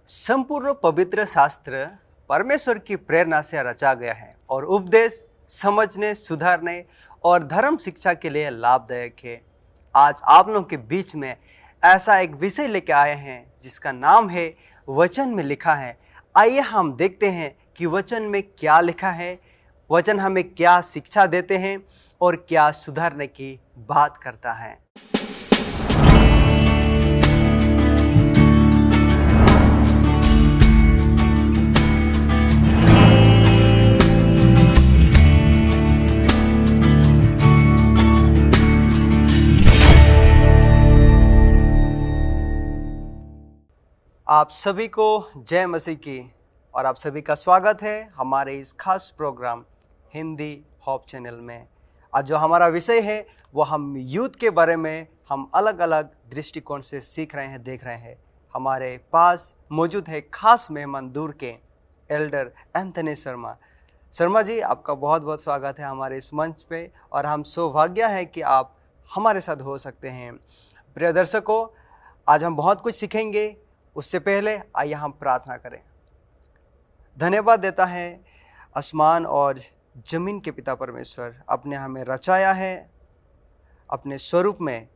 संपूर्ण पवित्र शास्त्र परमेश्वर की प्रेरणा से रचा गया है और उपदेश समझने, सुधारने और धर्म शिक्षा के लिए लाभदायक है। आज आप लोगों के बीच में ऐसा एक विषय लेके आए हैं जिसका नाम है वचन में लिखा है। आइए हम देखते हैं कि वचन में क्या लिखा है, वचन हमें क्या शिक्षा देते हैं और क्या सुधारने की बात करता है। आप सभी को जय मसीह की और आप सभी का स्वागत है हमारे इस खास प्रोग्राम हिंदी होप चैनल में। आज जो हमारा विषय है वो हम यूथ के बारे में हम अलग अलग दृष्टिकोण से सीख रहे हैं, देख रहे हैं। हमारे पास मौजूद है खास मेहमान दूर के एल्डर एंथनी शर्मा जी, आपका बहुत बहुत स्वागत है हमारे इस मंच पे और हम सौभाग्य है कि आप हमारे साथ हो सकते हैं। प्रिय दर्शकों, आज हम बहुत कुछ सीखेंगे। उससे पहले आइए हम प्रार्थना करें। धन्यवाद देता है आसमान और जमीन के पिता परमेश्वर, आपने हमें रचाया है अपने स्वरूप में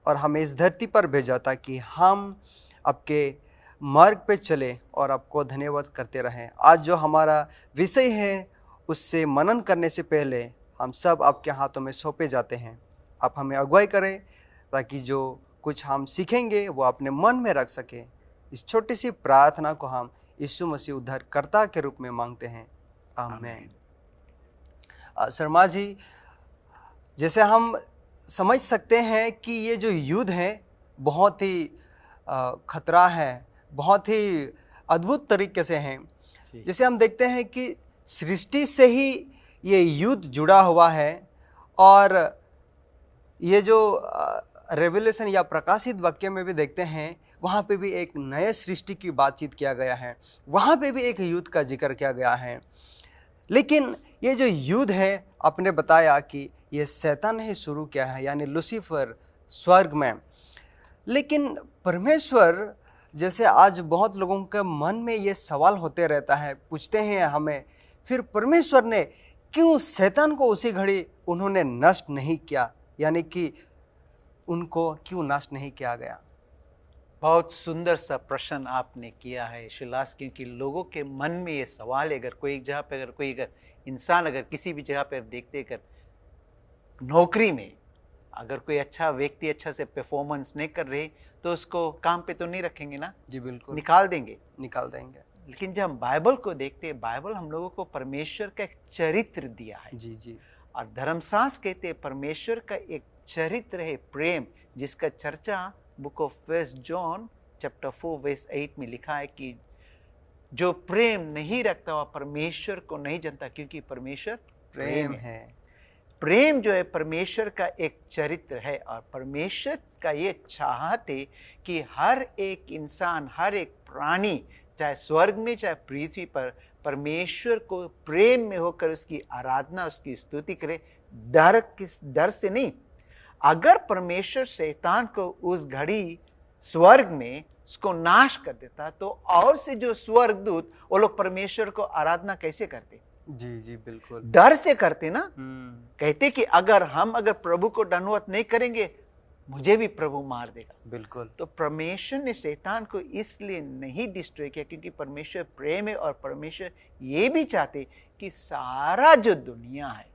और हमें इस धरती पर भेजा ताकि हम आपके मार्ग पे चले और आपको धन्यवाद करते रहें। आज जो हमारा विषय है उससे मनन करने से पहले हम सब आपके हाथों में सौंपे जाते हैं। आप हमें अगुवाई करें ताकि जो कुछ हम सीखेंगे वो अपने मन में रख सके। इस छोटी सी प्रार्थना को हम यीशु मसीह उद्धारकर्ता के रूप में मांगते हैं, आमीन। शर्मा जी, जैसे हम समझ सकते हैं कि ये जो युद्ध है बहुत ही खतरा है, बहुत ही अद्भुत तरीके से है। जैसे हम देखते हैं कि सृष्टि से ही ये युद्ध जुड़ा हुआ है और ये जो रेवल्यूशन या प्रकाशित वाक्य में भी देखते हैं, वहाँ पे भी एक नए सृष्टि की बातचीत किया गया है, वहाँ पे भी एक युद्ध का जिक्र किया गया है। लेकिन ये जो युद्ध है, आपने बताया कि ये शैतान ने शुरू किया है, यानी लूसीफर स्वर्ग में। लेकिन परमेश्वर, जैसे आज बहुत लोगों के मन में ये सवाल होते रहता है, पूछते हैं हमें, फिर परमेश्वर ने क्यों शैतान को उसी घड़ी उन्होंने नष्ट नहीं किया, यानी कि उनको क्यों नष्ट नहीं किया गया? बहुत सुंदर सा प्रश्न आपने किया है शिलास, क्योंकि लोगों के मन में ये सवाल है। अगर कोई एक जगह पे, अगर इंसान अगर किसी भी जगह पर देखते, अगर नौकरी में अगर कोई अच्छा व्यक्ति अच्छा से परफॉर्मेंस नहीं कर रहे तो उसको काम पे तो नहीं रखेंगे ना। जी बिल्कुल, निकाल देंगे। लेकिन जब हम बाइबल को देखते हैं, बाइबल हम लोगों को परमेश्वर का एक चरित्र दिया है। जी। और धर्मशास्त्र कहते हैं परमेश्वर का एक चरित्र है, प्रेम, जिसका चर्चा book of first John chapter 4 verse 8 में लिखा है कि जो प्रेम नहीं रखता वह परमेश्वर को नहीं जानता, क्योंकि परमेश्वर प्रेम है। प्रेम जो है परमेश्वर का एक चरित्र है और परमेश्वर का ये चाहत है कि हर एक इंसान, हर एक प्राणी, चाहे स्वर्ग में चाहे पृथ्वी पर, परमेश्वर को प्रेम में होकर उसकी आराधना, उसकी स्तुति करे, डर से नहीं। अगर परमेश्वर शैतान को उस घड़ी स्वर्ग में उसको नाश कर देता तो और से जो स्वर्गदूत वो लोग परमेश्वर को आराधना कैसे करते? जी बिल्कुल, डर से करते ना। कहते कि अगर प्रभु को दंडवत नहीं करेंगे मुझे भी प्रभु मार देगा। बिल्कुल। तो परमेश्वर ने शैतान को इसलिए नहीं डिस्ट्रॉय किया क्योंकि परमेश्वर प्रेम है और परमेश्वर ये भी चाहते कि सारा जो दुनिया है,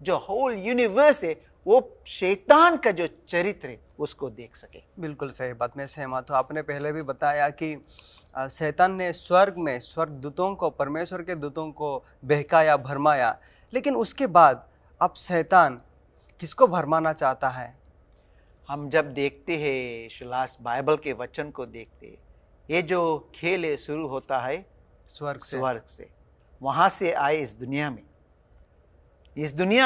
जो होल यूनिवर्स है, वो शैतान का जो चरित्र है उसको देख सके। बिल्कुल सही बात, मैं सहमत हूँ। आपने पहले भी बताया कि शैतान ने स्वर्ग में स्वर्गदूतों को, परमेश्वर के दूतों को बहकाया, भरमाया। लेकिन उसके बाद अब शैतान किसको भरमाना चाहता है? हम जब देखते हैं शिलास, बाइबल के वचन को देखते हैं, ये जो खेल है शुरू होता है स्वर्ग से, वहाँ से आए इस दुनिया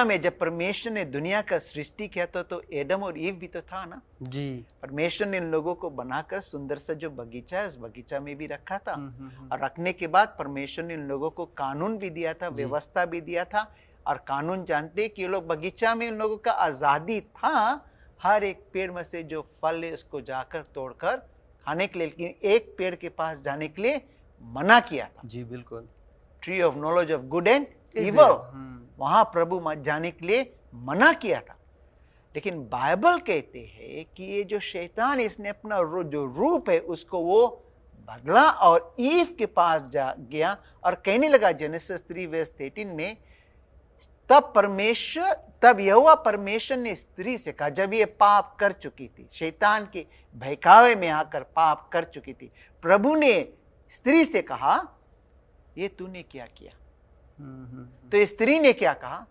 में जब परमेश्वर ने दुनिया का सृष्टि किया तो एडम और ईव भी तो था ना। जी। परमेश्वर ने इन लोगों को बनाकर सुंदर सा जो बगीचा है उस बगीचा में भी रखा था। और रखने के बाद परमेश्वर ने इन लोगों को कानून भी दिया था, व्यवस्था भी दिया था। और कानून जानते कि ये लोग बगीचा में, इन लोगों का आजादी था हर एक पेड़ में से जो फल है उसको जाकर तोड़कर खाने के लिए, लेकिन एक पेड़ के पास जाने के लिए मना किया था। जी बिल्कुल। Tree of knowledge of good and Evil, evil, वहां प्रभु मत जाने के लिए मना किया था। लेकिन बाइबल कहते हैं कि ये जो शैतान, इसने अपना जो रूप है उसको वो बदला और ईव के पास जा गया और कहने लगा, जेनेसिस 3:13 में, तब यहोवा परमेश्वर ने स्त्री से कहा, जब ये पाप कर चुकी थी, शैतान के बहकावे में आकर पाप कर चुकी थी, प्रभु ने स्त्री से कहा, ये तूने क्या किया? तो स्त्री ने क्या कहा?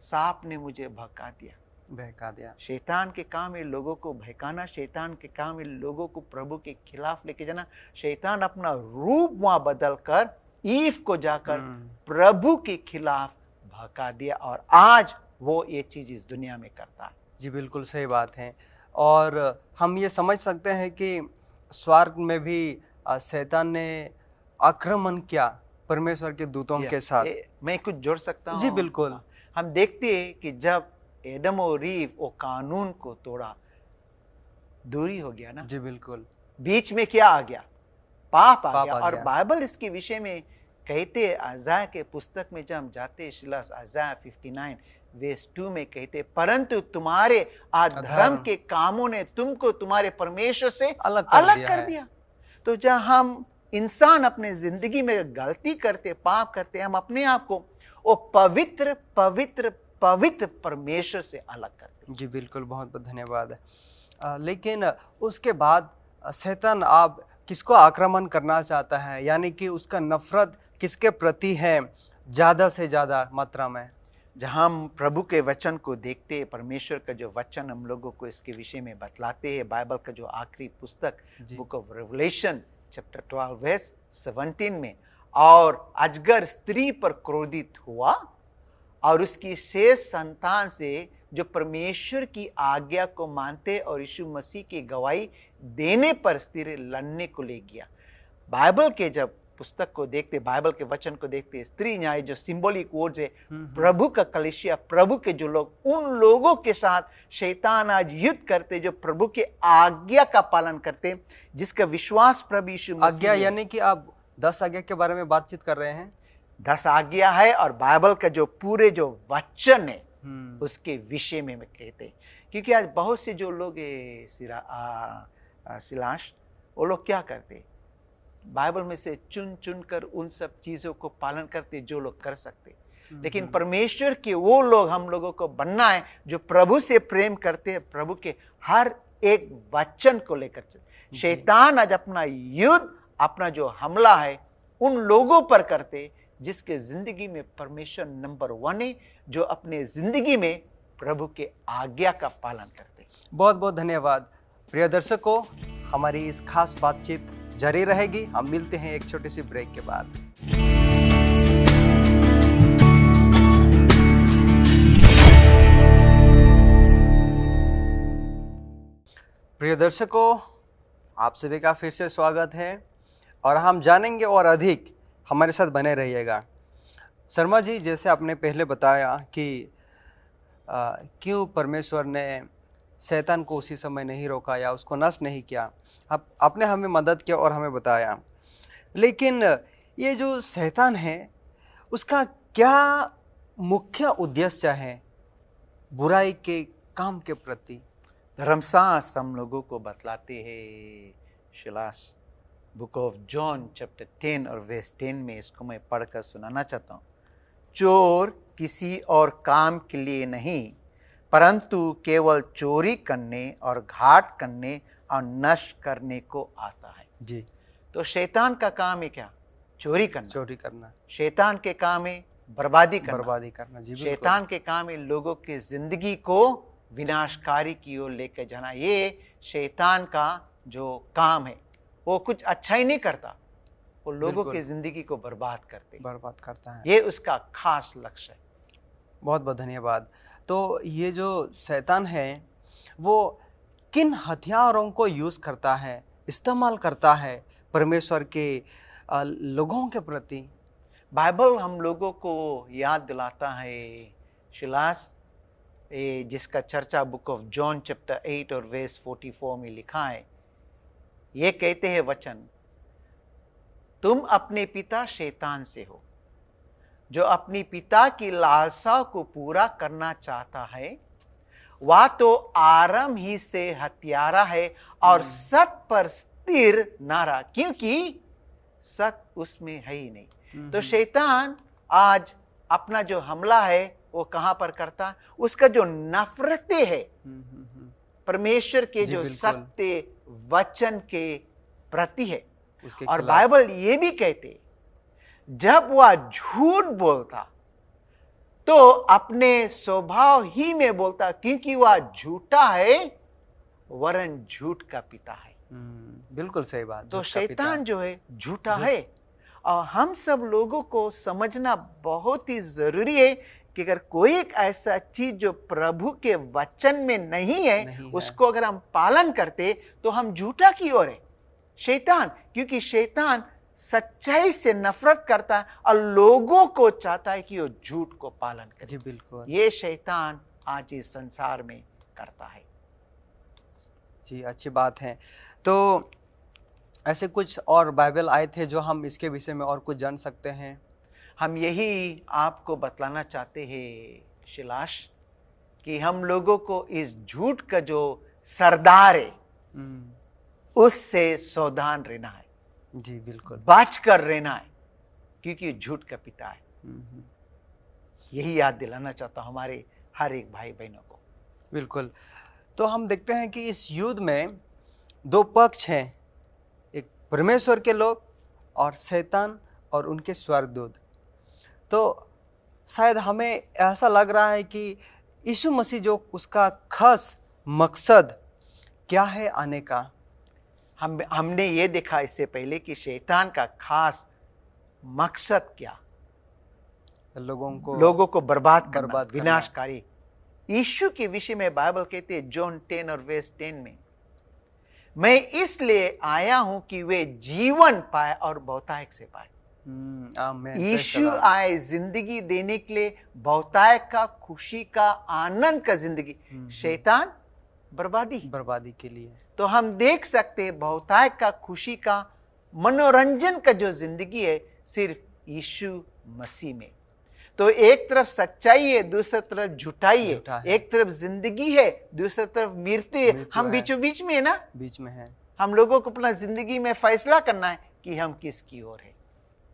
सांप ने मुझे बहका दिया। शैतान के काम है लोगों को बहकाना, शैतान के काम है लोगों को प्रभु के खिलाफ लेके जाना। शैतान अपना रूप वहां बदल कर ईव को जाकर प्रभु के खिलाफ बहका दिया और आज वो ये चीज इस दुनिया में करता है। जी बिल्कुल सही बात है। और हम ये समझ सकते हैं कि स्वर्ग में भी शैतान ने आक्रमण किया परमेश्वर के दूतों के साथ। मैं कुछ जोड़ सकता हूँ? जी बिल्कुल। हम देखते हैं कि जब एडम और ईव वो कानून को तोड़ा, दूरी हो गया ना। जी बिल्कुल। बीच में क्या आ गया? पाप आ गया। आ और गया। बाइबल इसके विषय में कहते, अय्याह के पुस्तक में जब हम जाते, शिलास अय्याह 59:2 में कहते, परंतु तुम्हारे अधर्म के कामों ने तुमको तुम्हारे परमेश्वर से अलग कर दिया। तो जब हम इंसान अपने जिंदगी में गलती करते, पाप करते, हम अपने आप को वो पवित्र पवित्र पवित्र परमेश्वर से अलग करते। जी बिल्कुल, बहुत बहुत धन्यवाद। लेकिन उसके बाद शैतान आप किसको आक्रमण करना चाहता है, यानी कि उसका नफरत किसके प्रति है ज़्यादा से ज़्यादा मात्रा में? जहाँ हम प्रभु के वचन को देखते हैं, परमेश्वर का जो वचन हम लोगों को इसके विषय में बतलाते हैं, बाइबल का जो आखिरी पुस्तक बुक ऑफ रेवलेशन चैप्टर 12:17 में, और अजगर स्त्री पर क्रोधित हुआ और उसकी शेष संतान से जो परमेश्वर की आज्ञा को मानते और यीशु मसीह की गवाही देने पर स्त्री लड़ने को ले गया। बाइबल के जब पुस्तक को देखते, बाइबल के वचन को देखते, स्त्री न्याय जो सिंबॉलिक वर्ड है, प्रभु का कलीसिया, प्रभु के जो लोग, उन लोगों के साथ शैतान आज युद्ध करते जो प्रभु के आज्ञा का पालन करते, जिसका विश्वास प्रभु यीशु मसीह। आज्ञा यानी कि आप 10 आज्ञा के बारे में बातचीत कर रहे हैं? 10 आज्ञा है और बाइबल का जो पूरे जो वचन है उसके विषय में कहते हैं। क्योंकि आज बहुत से जो लोग सिलाश, वो लोग क्या करते, बाइबल में से चुन चुन कर उन सब चीजों को पालन करते जो लोग कर सकते। लेकिन परमेश्वर के वो लोग हम लोगों को बनना है जो प्रभु से प्रेम करते हैं, प्रभु के हर एक वचन को लेकर चलते। शैतान आज अपना युद्ध, अपना जो हमला है उन लोगों पर करते जिसके जिंदगी में परमेश्वर नंबर 1 है, जो अपने जिंदगी में प्रभु के आज्ञा का पालन करते। बहुत बहुत धन्यवाद। प्रिय दर्शकों, हमारी इस खास बातचीत जारी रहेगी। हम मिलते हैं एक छोटी सी ब्रेक के बाद। प्रिय दर्शकों, आप सभी का फिर से स्वागत है और हम जानेंगे और अधिक, हमारे साथ बने रहिएगा। शर्मा जी, जैसे आपने पहले बताया कि क्यों परमेश्वर ने शैतान को उसी समय नहीं रोका या उसको नष्ट नहीं किया, आपने हमें मदद किया और हमें बताया। लेकिन ये जो शैतान है उसका क्या मुख्य उद्देश्य है बुराई के काम के प्रति? धर्मशास्त्र हम लोगों को बतलाते हैं, शिलास बुक ऑफ जॉन चैप्टर 10 और वर्स 10 में, इसको मैं पढ़कर सुनाना चाहता हूँ। चोर किसी और काम के लिए नहीं, परंतु केवल चोरी करने और घात करने और नष्ट करने को आता है। जी। तो शैतान का काम है क्या? चोरी करना। चोरी करना। शैतान के काम है बर्बादी करना। बर्बादी करना। जी बिल्कुल। शैतान के काम है लोगों की जिंदगी को विनाशकारी की ओर लेकर जाना। ये शैतान का जो काम है, वो कुछ अच्छा ही नहीं करता, वो लोगों की जिंदगी को बर्बाद करता है। ये उसका खास लक्ष्य है। बहुत बहुत धन्यवाद। तो ये जो शैतान है वो किन हथियारों को यूज़ करता है, इस्तेमाल करता है परमेश्वर के लोगों के प्रति? बाइबल हम लोगों को याद दिलाता है, शिलास, जिसका चर्चा बुक ऑफ जॉन चैप्टर 8 और वर्स 44 में लिखा है ये कहते हैं वचन, तुम अपने पिता शैतान से हो, जो अपनी पिता की लालसा को पूरा करना चाहता है। वह तो आरंभ ही से हत्यारा है और सत पर स्थिर ना रहा, क्योंकि सत उसमें है ही नहीं। तो शैतान आज अपना जो हमला है वो कहां पर करता? उसका जो नफरतें है परमेश्वर के जो सत्य वचन के प्रति है। और बाइबल ये भी कहते, जब वह झूठ बोलता तो अपने स्वभाव ही में बोलता, क्योंकि वह झूठा है वरन झूठ का पिता है। बिल्कुल सही बात। तो शैतान जो है झूठा है। और हम सब लोगों को समझना बहुत ही जरूरी है कि अगर कोई एक ऐसा चीज जो प्रभु के वचन में नहीं है, उसको अगर हम पालन करते तो हम झूठा की ओर है। शैतान, क्योंकि शैतान सच्चाई से नफरत करता है और लोगों को चाहता है कि वो झूठ को पालन करे। जी बिल्कुल। ये शैतान आज इस संसार में करता है। जी अच्छी बात है। तो ऐसे कुछ और बाइबल आए थे जो हम इसके विषय में और कुछ जान सकते हैं? हम यही आपको बतलाना चाहते हैं शिलाश, कि हम लोगों को इस झूठ का जो सरदार है उससे सावधान रहना है। जी बिल्कुल। बच कर रहना है, क्योंकि झूठ का पिता है। यही याद दिलाना चाहता हूं हमारे हर एक भाई बहनों को। बिल्कुल। तो हम देखते हैं कि इस युद्ध में दो पक्ष हैं, एक परमेश्वर के लोग और शैतान और उनके स्वर्गदूत। तो शायद हमें ऐसा लग रहा है कि यीशु मसीह जो उसका खास मकसद क्या है आने का, हमने ये देखा इससे पहले कि शैतान का खास मकसद क्या, लोगों को बर्बाद करना, विनाशकारी। यीशु के विषय में बाइबल कहते हैं जॉन 10 और वर्स 10 में, मैं इसलिए आया हूं कि वे जीवन पाए और बहुतायत से पाए। यीशु आए जिंदगी देने के लिए, बहुतायत का, खुशी का, आनंद का जिंदगी। शैतान बर्बादी के लिए। तो हम देख सकते हैं बहुतायत का, खुशी का, मनोरंजन का जो जिंदगी है सिर्फ यीशु मसीह में। तो एक तरफ सच्चाई है, दूसरी तरफ झूठाई है। एक तरफ जिंदगी है, दूसरी तरफ मृत्यु है। हम बीचों बीच में है ना, बीच में है। हम लोगों को अपना जिंदगी में फैसला करना है कि हम किसकी ओर है।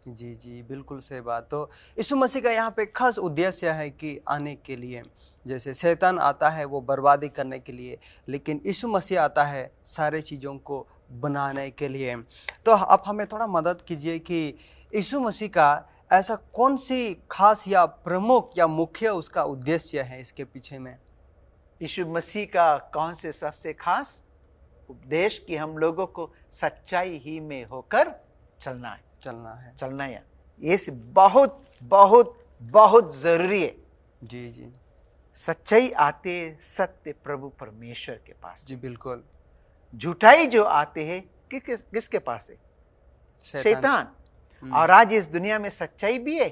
जी जी बिल्कुल सही बात। तो यीशु मसीह का यहाँ पे खास उद्देश्य है कि आने के लिए, जैसे शैतान आता है वो बर्बादी करने के लिए, लेकिन यीशु मसीह आता है सारे चीज़ों को बनाने के लिए। तो आप हमें थोड़ा मदद कीजिए कि यीशु मसीह का ऐसा कौन सी खास या प्रमुख या मुख्य उसका उद्देश्य है इसके पीछे में? यीशु मसीह का कौन से सबसे खास उपदेश कि हम लोगों को सच्चाई ही में होकर चलना है। ये बहुत बहुत बहुत जरूरी है। जी जी। सच्चाई आते सत्य प्रभु परमेश्वर के पास। जी बिल्कुल। झूठाई जो आते हैं किसके पास है? शैतान। और आज इस दुनिया में सच्चाई भी है,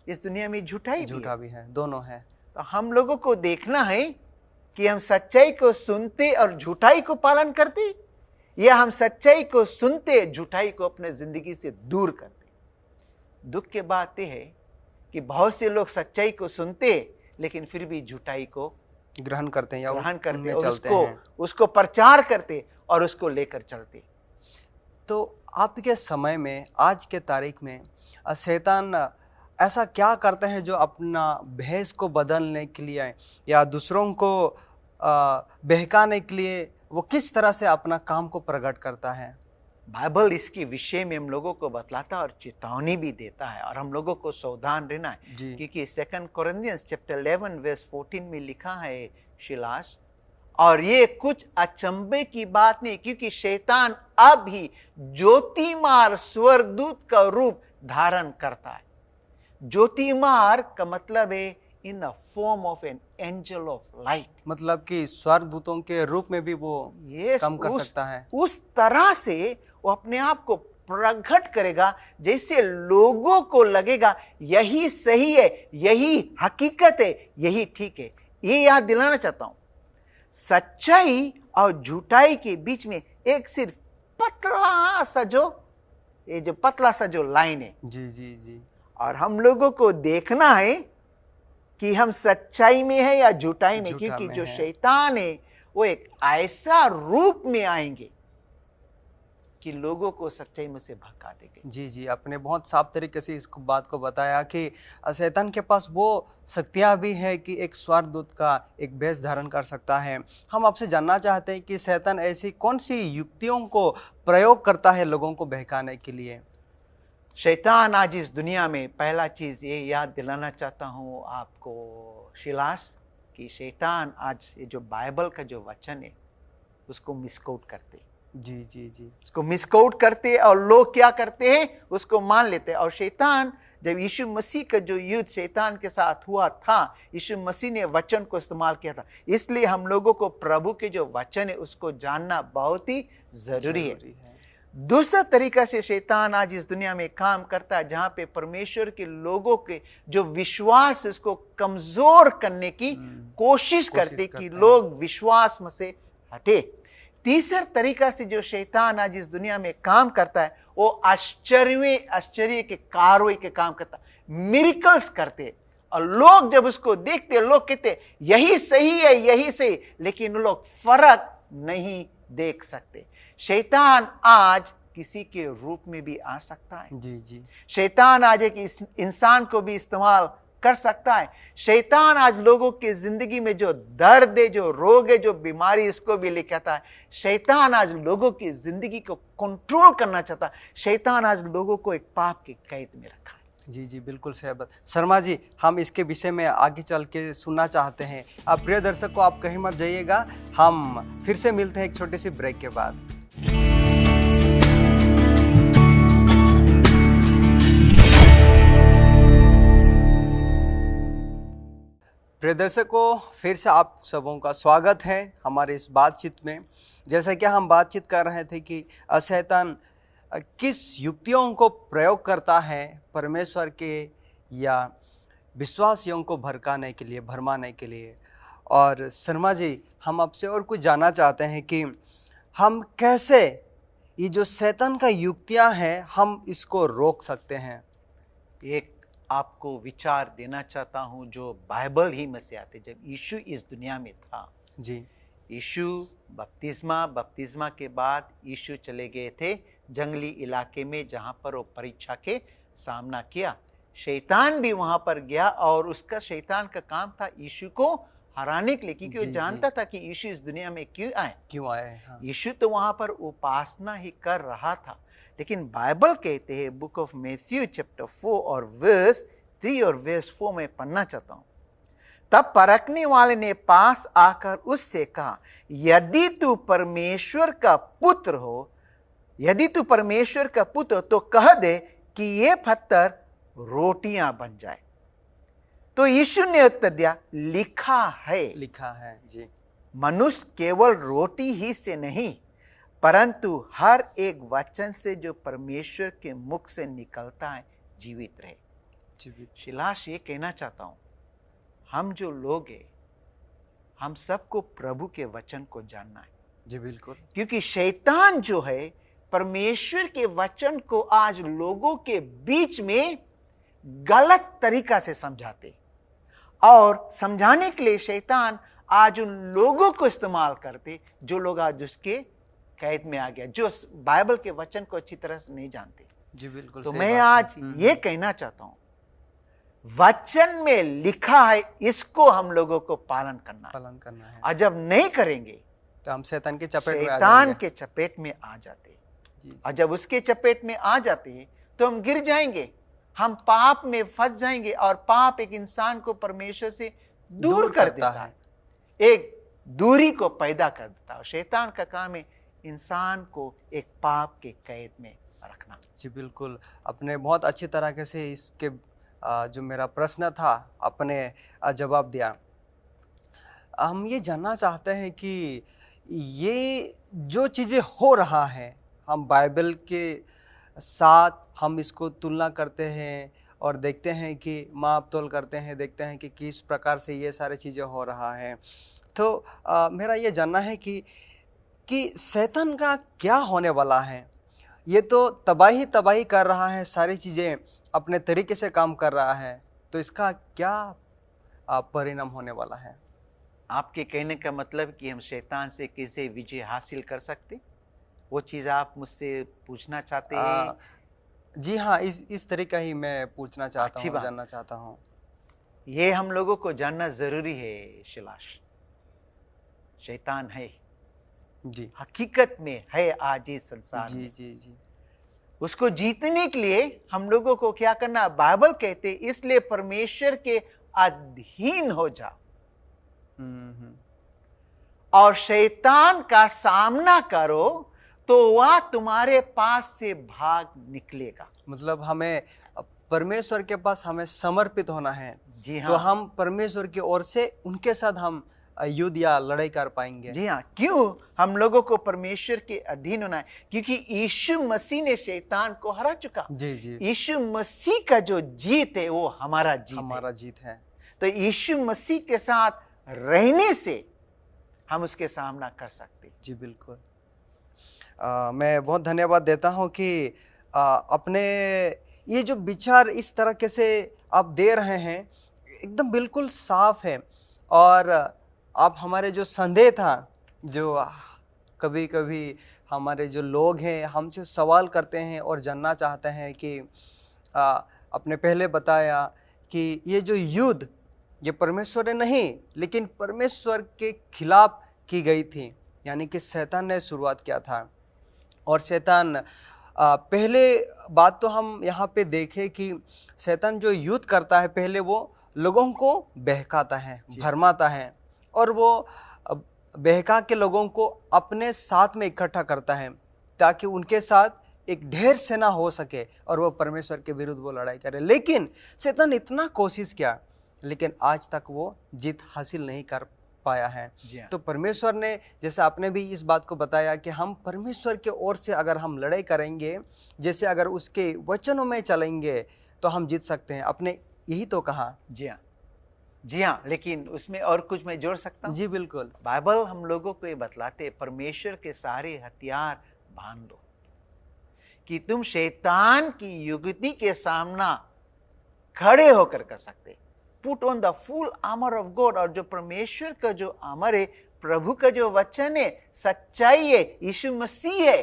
इस दुनिया में झूठा भी है, दोनों है। तो हम लोगों को देखना है कि हम सच्चाई को सुनते और झूठाई को पालन करते, या हम सच्चाई को सुनते झूठाई को अपने जिंदगी से दूर करते। दुख की बात यह है कि बहुत से लोग सच्चाई को सुनते लेकिन फिर भी झूठाई को ग्रहण करते हैं और उसको प्रचार करते और उसको लेकर चलते। तो आपके समय में, आज के तारीख में, शैतान ऐसा क्या करते हैं जो अपना भेष को बदलने के लिए या दूसरों को बहकाने के लिए वो किस तरह से अपना काम को प्रकट करता है? बाइबल इसके विषय में हम लोगों को बतलाता और चेतावनी भी देता है, और हम लोगों को सावधान रहना है। क्योंकि 2 कोरिन्थियंस चैप्टर 11 वर्स 14 में लिखा है शिलास, और ये कुछ अचंभे की बात नहीं, क्योंकि शैतान अब ही ज्योतिमार स्वर्गदूत का रूप धारण करता है। ज्योतिमार का मतलब है in the form of an angel of light, मतलब कि स्वर्गदूतों के रूप में भी वो काम कर सकता है। उस तरह से वो अपने आप को प्रकट करेगा जैसे लोगों को लगेगा यही सही है, यही हकीकत है, यही ठीक है। ये याद दिलाना चाहता हूं, सच्चाई और झूठाई के बीच में एक सिर्फ पतला सा जो लाइन है, जी जी जी और हम लोगों को देखना है कि हम सच्चाई में है या झूठाई में, झूठा क्योंकि में जो है। शैतान है वो एक ऐसा रूप में आएंगे कि लोगों को सच्चाई में से भटका देंगे। जी जी, आपने बहुत साफ तरीके से इस बात को बताया कि शैतान के पास वो शक्तियाँ भी है कि एक स्वर्गदूत का एक भेष धारण कर सकता है। हम आपसे जानना चाहते हैं कि शैतान ऐसी कौन सी युक्तियों को प्रयोग करता है लोगों को बहकाने के लिए? शैतान आज इस दुनिया में, पहला चीज ये याद दिलाना चाहता हूँ आपको शिलास, कि शैतान आज ये जो बाइबल का जो वचन है उसको मिसकोट करते, जी जी जी उसको मिसकोट करते, और लोग क्या करते हैं, उसको मान लेते हैं। और शैतान, जब यीशु मसीह का जो युद्ध शैतान के साथ हुआ था, यीशु मसीह ने वचन को इस्तेमाल किया था। इसलिए हम लोगों को प्रभु के जो वचन है उसको जानना बहुत ही जरूरी है। दूसरा तरीका से शैतान आज इस दुनिया में काम करता है, जहां पे परमेश्वर के लोगों के जो विश्वास उसको कमजोर करने की कोशिश करते कि लोग विश्वास में से हटे। तीसरा तरीका से जो शैतान आज इस दुनिया में काम करता है, वो आश्चर्य के कार्रवाई के काम करता है, मिरेकल्स करते, और लोग जब उसको देखते, लोग कहते यही सही है, यही सही, लेकिन लोग फर्क नहीं देख सकते। शैतान आज किसी के रूप में भी आ सकता है। जी जी, शैतान आज एक इंसान को भी इस्तेमाल कर सकता है। शैतान आज लोगों की जिंदगी में जो दर्द है, जो रोग है, जो बीमारी, इसको भी लेके आता है। शैतान आज लोगों की जिंदगी को कंट्रोल करना चाहता है। शैतान आज लोगों को एक पाप की कैद में रखा है। जी जी, बिल्कुल सही बात। शर्मा जी, हम इसके विषय में आगे चल के सुनना चाहते हैं। आप प्रिय दर्शक को, आप कहीं मत जाइएगा, हम फिर से मिलते हैं एक छोटे से ब्रेक के बाद। प्रिय दर्शकों, फिर से आप सबों का स्वागत है हमारे इस बातचीत में। जैसा कि हम बातचीत कर रहे थे कि शैतान किस युक्तियों को प्रयोग करता है परमेश्वर के या विश्वासियों को भड़काने के लिए, भरमाने के लिए। और शर्मा जी, हम आपसे और कुछ जानना चाहते हैं कि हम कैसे ये जो शैतान का युक्तियां हैं, हम इसको रोक सकते हैं। एक आपको विचार देना चाहता हूं जो बाइबल ही में से आते। जब यीशु इस दुनिया में था, जी, यीशु बपतिस्मा के बाद यीशु चले गए थे जंगली इलाके में, जहां पर वो परीक्षा के सामना किया। शैतान भी वहां पर गया, और उसका शैतान का काम था यीशु को हराने के लिए, क्योंकि वो जानता था कि यीशु इस दुनिया में क्यों आए। हाँ। यीशु तो वहां पर उपासना ही कर रहा था, लेकिन बाइबल कहते हैं, बुक ऑफ मैथ्यू चैप्टर 4 और वर्स 3 और वर्स 4 में पढ़ना चाहता हूं। तब परखने वाले ने पास आकर उससे कहा, यदि तू परमेश्वर का पुत्र हो, तो कह दे कि ये पत्थर रोटियां बन जाए। तो यीशु ने उत्तर दिया, लिखा है जी, मनुष्य केवल रोटी ही से नहीं, परंतु हर एक वचन से जो परमेश्वर के मुख से निकलता है जीवित रहे। शिलास, ये कहना चाहता हूं, हम जो लोग हैं, हम सबको प्रभु के वचन को जानना है। जी बिल्कुल, क्योंकि शैतान जो है परमेश्वर के वचन को आज लोगों के बीच में गलत तरीका से समझाते, और समझाने के लिए शैतान आज उन लोगों को इस्तेमाल करते जो लोग आज उसके कैद में आ गया, जो बाइबल के वचन को अच्छी तरह से नहीं जानते। जी बिल्कुल। तो मैं आज ये कहना चाहता हूं, वचन में लिखा है, इसको हम लोगों को पालन करना है। और जब नहीं करेंगे तो हम शैतान के चपेट में आ जाते। और जब उसके चपेट में आ जाते हैं तो हम गिर जाएंगे, हम पाप में फंस जाएंगे, और पाप एक इंसान को परमेश्वर से दूर कर देता है, एक दूरी को पैदा कर देता है। शैतान का काम है इंसान को एक पाप के कैद में रखना। जी बिल्कुल, आपने बहुत अच्छी तरीके से इसके जो मेरा प्रश्न था आपने जवाब दिया। हम ये जानना चाहते हैं कि ये जो चीज़ें हो रहा है, हम बाइबल के साथ हम इसको तुलना करते हैं और देखते हैं कि माप तोल करते हैं, देखते हैं कि किस प्रकार से ये सारी चीज़ें हो रहा है। तो मेरा ये जानना है कि कि शैतान का क्या होने वाला है। ये तो तबाही तबाही कर रहा है, सारी चीज़ें अपने तरीके से काम कर रहा है, तो इसका क्या परिणाम होने वाला है। आपके कहने का मतलब कि हम शैतान से कैसे विजय हासिल कर सकते, वो चीज़ आप मुझसे पूछना चाहते हैं? आ, जी हाँ, इस तरह का ही मैं पूछना चाहता अच्छी हूँ, बात। जानना चाहता हूँ। ये हम लोगों को जानना जरूरी है शिलाश। शैतान है, जी हकीकत में है आज इस संसार जी में। जी जी उसको जीतने के लिए हम लोगों को क्या करना, बाइबल कहते इसलिए परमेश्वर के अधीन हो जाओ हम्म। और शैतान का सामना करो, तो वह तुम्हारे पास से भाग निकलेगा। मतलब हमें परमेश्वर के पास हमें समर्पित होना है। जी हाँ। तो हम परमेश्वर की ओर से उनके साथ हम युद्ध या लड़ाई कर पाएंगे। जी हाँ, क्यों हम लोगों को परमेश्वर के अधीन होना है? क्योंकि यीशु मसीह ने शैतान को हरा चुका। जी जी यीशु मसीह का जो जीत है वो हमारा जीत है। हमारा जीत है। तो यीशु मसीह के साथ रहने से हम उसके सामना कर सकते। जी बिल्कुल। मैं बहुत धन्यवाद देता हूँ कि अपने ये जो विचार इस तरह से आप दे रहे हैं, एकदम बिल्कुल साफ है। और आप हमारे जो संदेह था, जो कभी कभी हमारे जो लोग हैं हमसे सवाल करते हैं और जानना चाहते हैं कि आपने पहले बताया कि ये जो युद्ध ये परमेश्वर ने नहीं लेकिन परमेश्वर के खिलाफ की गई थी, यानी कि शैतान ने शुरुआत किया था। और शैतान पहले बात तो हम यहाँ पे देखें कि शैतान जो युद्ध करता है, पहले वो लोगों को बहकाता है, भरमाता है, और वो बहका के लोगों को अपने साथ में इकट्ठा करता है ताकि उनके साथ एक ढेर सेना हो सके और वो परमेश्वर के विरुद्ध वो लड़ाई करे। लेकिन शैतान इतना कोशिश किया लेकिन आज तक वो जीत हासिल नहीं कर पाया है। तो परमेश्वर ने, जैसे आपने भी इस बात को बताया कि हम परमेश्वर के ओर से अगर हम लड़ाई करेंगे, जैसे अगर उसके वचनों में चलेंगे तो हम जीत सकते हैं। आपने यही तो कहा। जी हाँ, जी हाँ, लेकिन उसमें और कुछ मैं जोड़ सकता हूँ। जी बिल्कुल। बाइबल हम लोगों को ये बतलाते परमेश्वर के सारे हथियार बांध लो कि तुम शैतान की युक्ति के सामना खड़े होकर कर सकते। Put on the full armour of God. और जो परमेश्वर का जो आर्मर है, प्रभु का जो वचन है, सच्चाई है, यीशु मसीह है।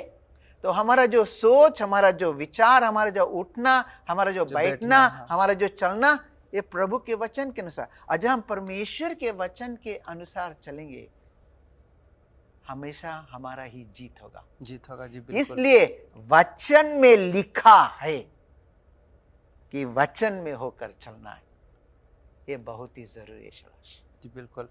तो हमारा जो सोच, हमारा जो विचार, हमारा जो उठना, हमारा जो बैठना, हमारा जो चलना, ये प्रभु के वचन के अनुसार। आज हम परमेश्वर के वचन के अनुसार चलेंगे, हमेशा हमारा ही जीत होगा। जीत होगा। जी बिल्कुल। इसलिए वचन में लिखा है कि वचन में होकर चलना है, ये बहुत ही जरूरी है। जी बिल्कुल।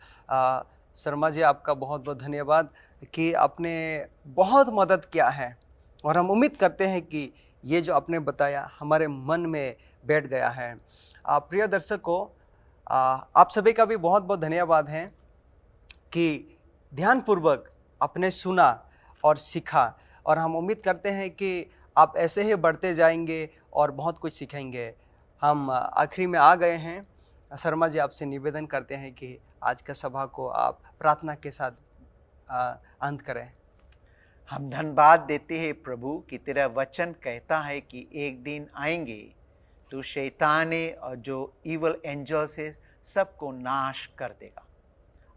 शर्मा जी, आपका बहुत बहुत धन्यवाद कि आपने बहुत मदद किया है, और हम उम्मीद करते हैं कि ये जो आपने बताया हमारे मन में बैठ गया है। प्रिय दर्शकों, आप सभी का भी बहुत बहुत धन्यवाद है कि ध्यानपूर्वक आपने सुना और सीखा, और हम उम्मीद करते हैं कि आप ऐसे ही बढ़ते जाएंगे और बहुत कुछ सीखेंगे। हम आखिरी में आ गए हैं। शर्मा जी, आपसे निवेदन करते हैं कि आज का सभा को आप प्रार्थना के साथ अंत करें। हम धन्यवाद देते हैं प्रभु कि तेरा वचन कहता है कि एक दिन आएंगे तो शैतान और जो इवल एंजल्स है सबको नाश कर देगा।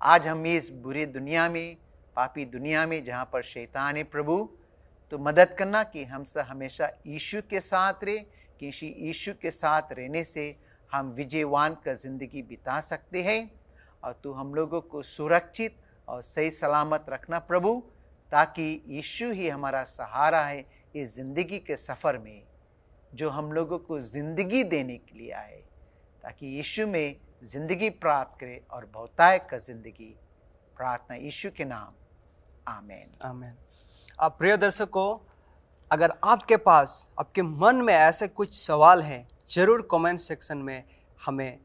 आज हम इस बुरी दुनिया में, पापी दुनिया में जहाँ पर शैतान है प्रभु, तो मदद करना कि हम सब हमेशा यीशु के साथ रहे, कि यीशु के साथ रहने से हम विजयवान का ज़िंदगी बिता सकते हैं। और तू हम लोगों को सुरक्षित और सही सलामत रखना प्रभु, ताकि यीशु ही हमारा सहारा है इस ज़िंदगी के सफ़र में, जो हम लोगों को ज़िंदगी देने के लिए आए, ताकि यीशु में ज़िंदगी प्राप्त करे और बहुतायत का ज़िंदगी। प्रार्थना यीशु के नाम, आमीन। आमीन। आप प्रिय दर्शकों, अगर आपके पास, आपके मन में ऐसे कुछ सवाल हैं, ज़रूर कमेंट सेक्शन में हमें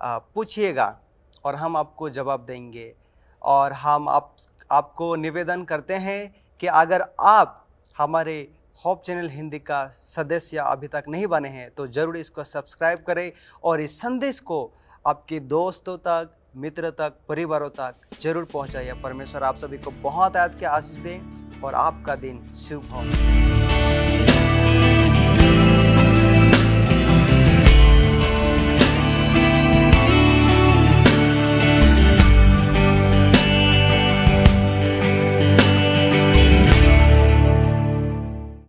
पूछिएगा और हम आपको जवाब देंगे। और हम आपको निवेदन करते हैं कि अगर आप हमारे होप चैनल हिंदी का सदस्य अभी तक नहीं बने हैं तो ज़रूर इसको सब्सक्राइब करें और इस संदेश को आपके दोस्तों तक, मित्र तक, परिवारों तक जरूर पहुंचाइए। परमेश्वर आप सभी को बहुत आयत के आशीष दे और आपका दिन शुभ हो।